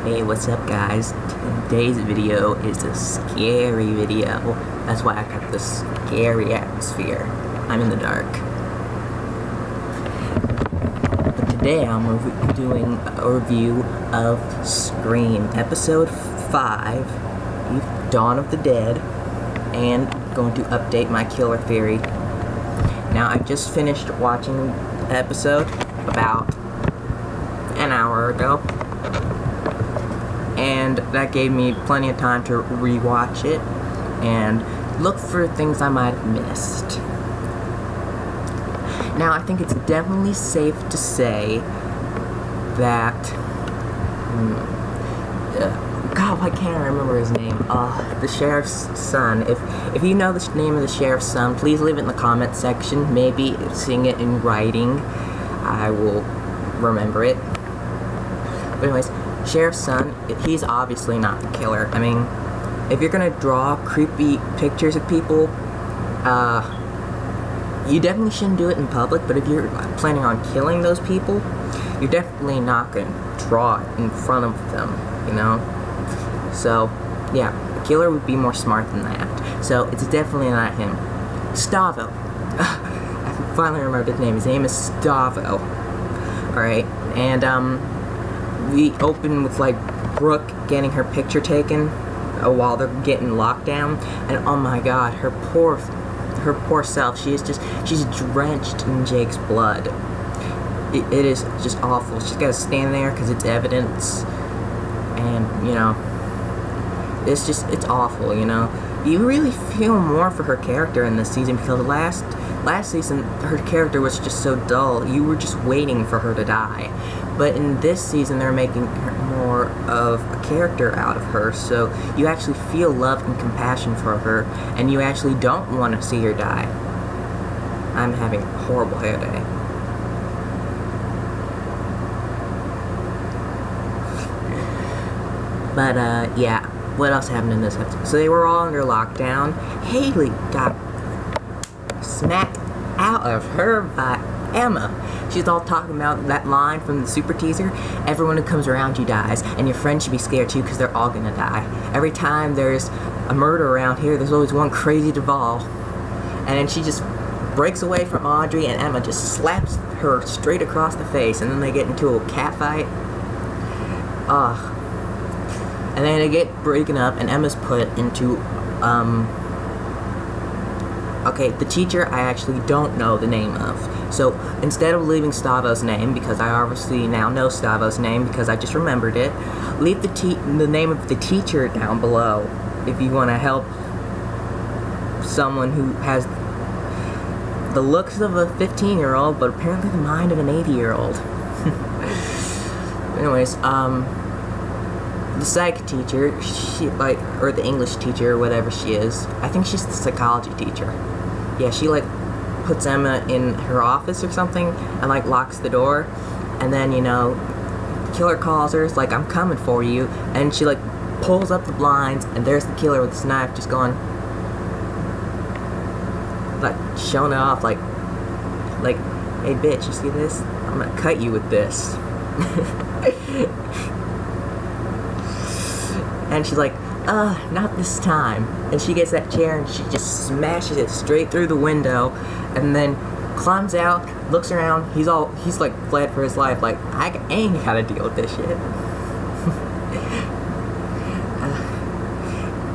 Hey, what's up guys? Today's video is a scary video. That's why I got this scary atmosphere. I'm in the dark. But today I'm doing a review of Scream, Episode 5, Dawn of the Dead, and going to update my killer theory. Now, I just finished watching the episode about an hour ago, and that gave me plenty of time to rewatch it and look for things I might have missed. Now, I think it's definitely safe to say that God, why can't I remember his name? The sheriff's son. If you know the name of the sheriff's son, please leave it in the comment section. Maybe seeing it in writing, I will remember it. But anyways, sheriff's son, he's obviously not the killer. I mean, if you're gonna draw creepy pictures of people, you definitely shouldn't do it in public, but if you're planning on killing those people, you're definitely not gonna draw it in front of them, you know? So, yeah, the killer would be more smart than that. So, it's definitely not him. Stavo. I finally remembered his name. His name is Stavo. Alright, and, we open with, like, Brooke getting her picture taken while they're getting locked down, and oh my god, her poor self, she's drenched in Jake's blood. It is just awful. She's gotta stand there because it's evidence, and, you know, it's awful, you know. You really feel more for her character in this season, because last season, her character was just so dull. You were just waiting for her to die. But in this season, they're making more of a character out of her, so you actually feel love and compassion for her, and you actually don't want to see her die. I'm having a horrible hair day. But, yeah, what else happened in this episode? So they were all under lockdown. Haley got snapped out of her by Emma. She's all talking about that line from the super teaser. Everyone who comes around you dies, and your friends should be scared too, because they're all gonna die. Every time there's a murder around here, there's always one crazy Duvall. And then she just breaks away from Audrey, and Emma just slaps her straight across the face, and then they get into a cat fight. And then they get breaking up, and Emma's put into, okay, the teacher I actually don't know the name of. So, instead of leaving Stavo's name, because I obviously now know Stavo's name because I just remembered it, leave the name of the teacher down below if you want to help someone who has the looks of a 15-year-old, but apparently the mind of an 80-year-old. Anyways, the psych teacher, or the English teacher, or whatever she is, I think she's the psychology teacher. Yeah, she, puts Emma in her office or something, and, locks the door, and then, you know, the killer calls her, it's like, I'm coming for you, and she, pulls up the blinds, and there's the killer with his knife just going, showing it off, like, hey, bitch, you see this? I'm gonna cut you with this. And she's like, not this time. And she gets that chair and she just smashes it straight through the window, and then climbs out, looks around, he's fled for his life, I ain't gotta deal with this shit.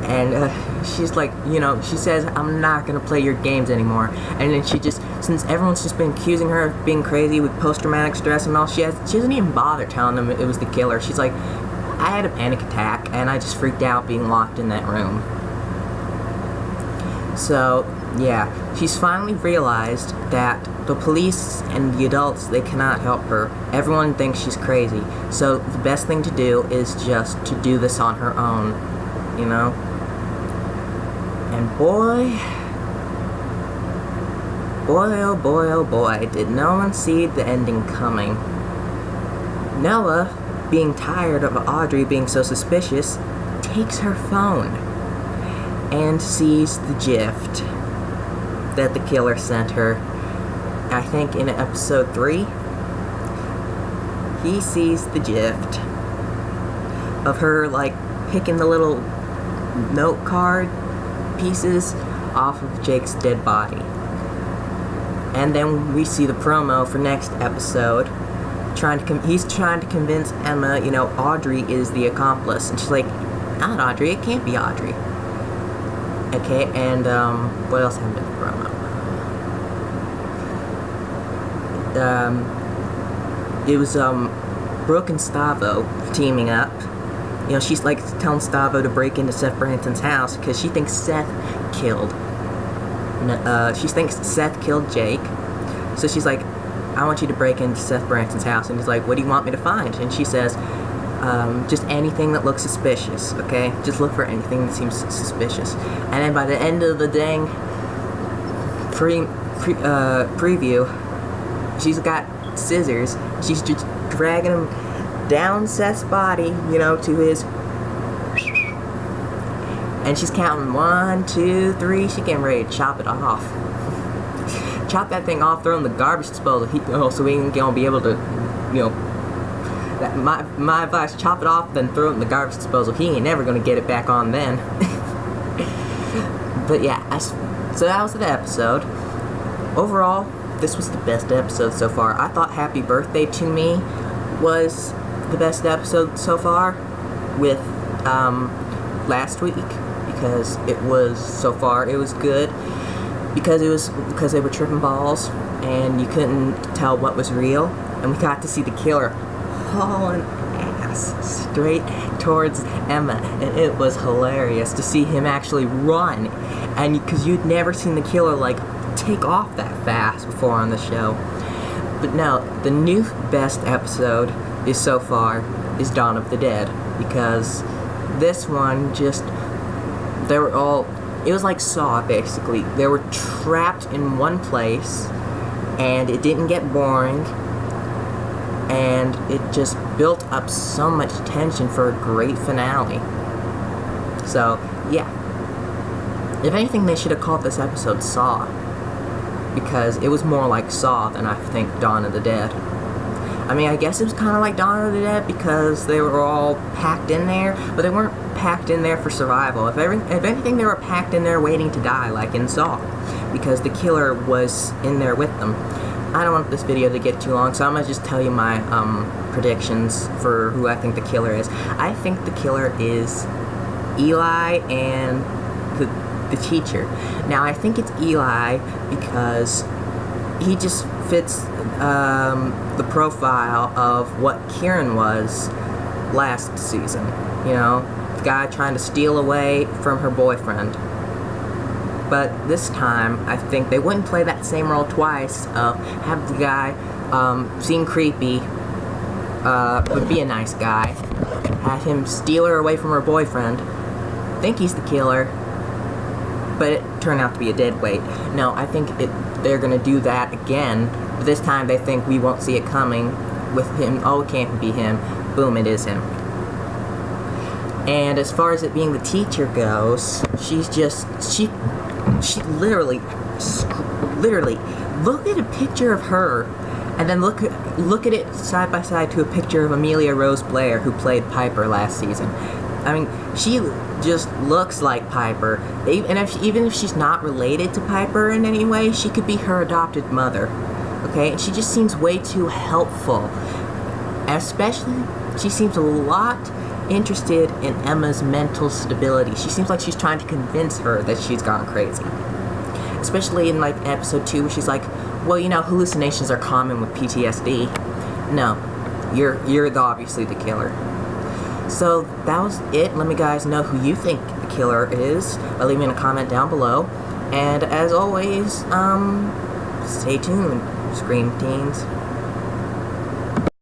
And she's like, you know, she says, I'm not gonna play your games anymore. And then she just, since everyone's just been accusing her of being crazy with post-traumatic stress and all, she doesn't even bother telling them it was the killer. She's like, I had a panic attack, and I just freaked out being locked in that room. So, yeah, she's finally realized that the police and the adults, they cannot help her. Everyone thinks she's crazy. So, the best thing to do is just to do this on her own, you know? And boy, oh boy, did no one see the ending coming. Noah, being tired of Audrey being so suspicious, takes her phone and sees the gift that the killer sent her. I think in episode 3, he sees the gift of her like picking the little note card pieces off of Jake's dead body. And then we see the promo for next episode. He's trying to convince Emma, you know, Audrey is the accomplice, and she's like, not Audrey, it can't be Audrey. Okay, and what else happened in the promo? It was Brooke and Stavo teaming up. You know, she's like telling Stavo to break into Seth Branton's house because she thinks Seth killed Jake. So she's like, I want you to break into Seth Branton's house. And he's like, what do you want me to find? And she says, just anything that looks suspicious, okay? Just look for anything that seems suspicious. And then by the end of the dang preview, she's got scissors. She's just dragging him down Seth's body, you know, to his... And she's counting 1, 2, 3. She's getting ready to chop it off. Chop that thing off, throw in the garbage disposal. So we ain't gonna be able to, you know. My advice: chop it off, then throw it in the garbage disposal. He ain't never gonna get it back on then. But yeah, so that was the episode. Overall, this was the best episode so far. I thought Happy Birthday to Me was the best episode so far, with last week, because it was good. Because they were tripping balls and you couldn't tell what was real, and we got to see the killer hauling ass straight towards Emma, and it was hilarious to see him actually run, and because you'd never seen the killer like take off that fast before on the show. But now the new best episode is Dawn of the Dead, because this one it was like Saw, basically. They were trapped in one place, and it didn't get boring, and it just built up so much tension for a great finale. So, yeah. If anything, they should have called this episode Saw, because it was more like Saw than I think Dawn of the Dead. I mean, I guess it was kind of like Dawn of the Dead because they were all packed in there, but they weren't packed in there for survival. If anything, they were packed in there waiting to die, like in Saw, because the killer was in there with them. I don't want this video to get too long, so I'm going to just tell you my predictions for who I think the killer is. I think the killer is Eli and the teacher. Now, I think it's Eli because he just fits the profile of what Kieran was last season. You know, the guy trying to steal away from her boyfriend. But this time, I think they wouldn't play that same role twice of have the guy seem creepy, but be a nice guy. Have him steal her away from her boyfriend, think he's the killer, but it turned out to be a dead weight. No, I think they're going to do that again, but this time they think we won't see it coming with him. Oh, it can't be him. Boom, it is him. And as far as it being the teacher goes, she literally look at a picture of her and then look at it side by side to a picture of Amelia Rose Blair, who played Piper last season. I mean, she just looks like Piper. Even if she's not related to Piper in any way, she could be her adopted mother. Okay? And she just seems way too helpful. Especially, she seems a lot interested in Emma's mental stability. She seems like she's trying to convince her that she's gone crazy. Especially in like episode 2, where she's like, well, you know, hallucinations are common with PTSD. No, you're obviously the killer. So that was it. Let me guys know who you think the killer is by leaving a comment down below. And as always, stay tuned, Scream Teens.